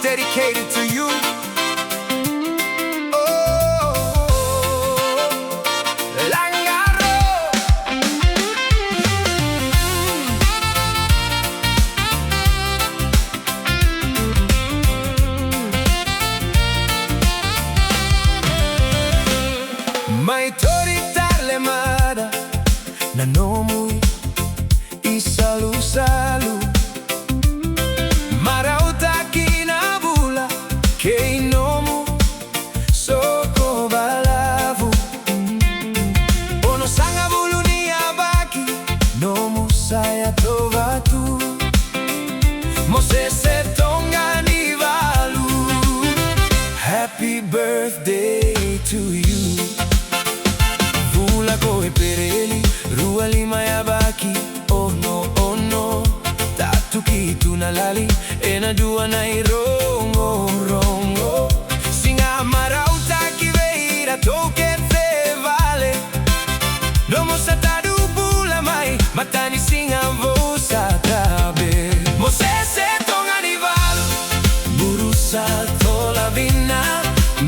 dedicated to you. Mai toritale mada na nomui isalu-salu marauta kinabula ke nomu soko balavu ono sanga buluni abaki nomu saya tovatu mosese tonga ni valu. Happy birthday to you. Koe pereli, rua lima ya baki. Oh no, tatu kitu na lali, ena dua na irongo, rongo. Singa marauta kiveira, toke te vale. Nomo satadu bula mai, matani singa vosa tabe. Mosese tonga ni valu, burusa tola vina.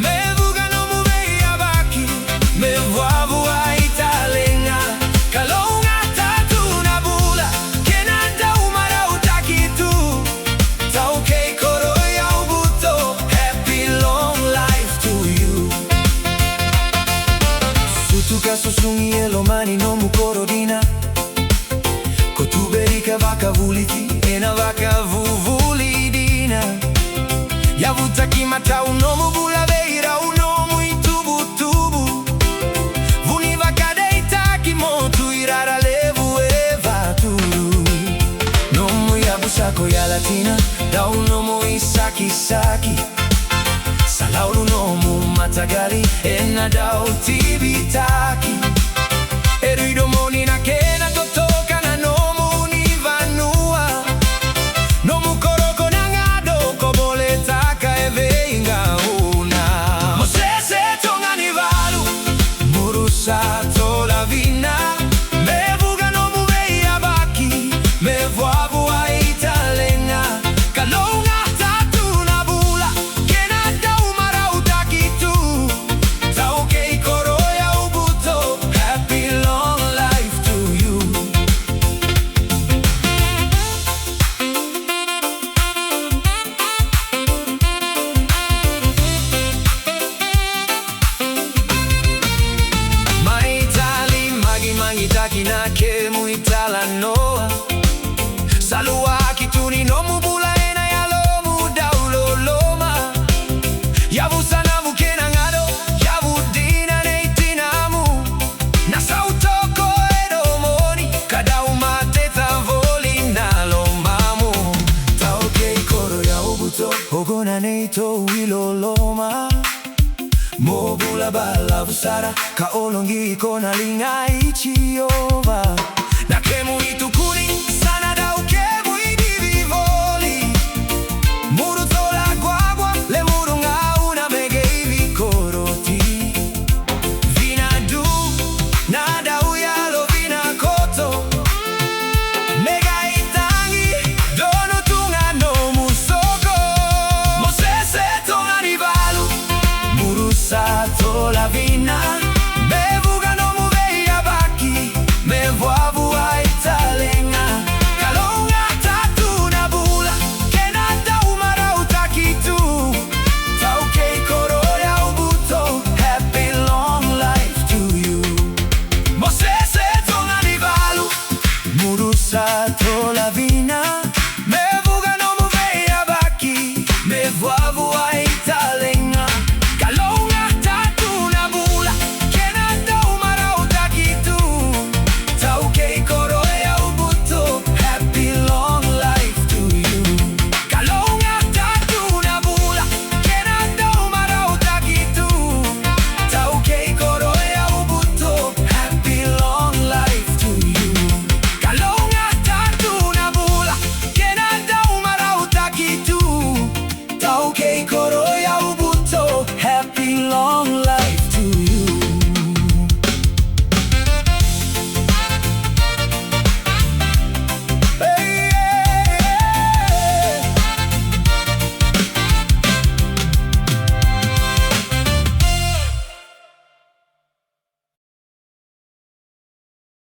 Me vuga no muve ya baki, me vuavu ai. Susungi elomani no mukorodina kotuberika vaka vuliti ena vaka vuvulidina yavutaki mata unomu bula veira unomu itubu-tubu vuni vaka deitaki motu irara levu evaturu nomu yabusako ya latina da unomu isaki-saki salaulu nomu matagali ena dao tibitaki erido moni na kena totoka na nomu ni vanua nomu koroko na ngado kobole taka eve inga una mosese tonga ni valu murusa tola vina mevuga nomu veia baki mevuavu a italenga kalonga itaki na ke muitala noa salua kituni nomu bula ena ya lomu daulo loma yavu sana vukena ngado yavu dina neitinamu na sautoko edomoni kadau mateta voli na lomamu tauke ikoro ya ubuto ogona neito wilo loma mobula bala vusara ka olongi kona linga ichiova na kemu itukuni sana da ukemu idivivoli muru tola guagua le muru nga una mege ivi koroti vina du na da uyalo vina koto mega itangi dono tunga no musoko mosese tonga ni valu murusa tola vina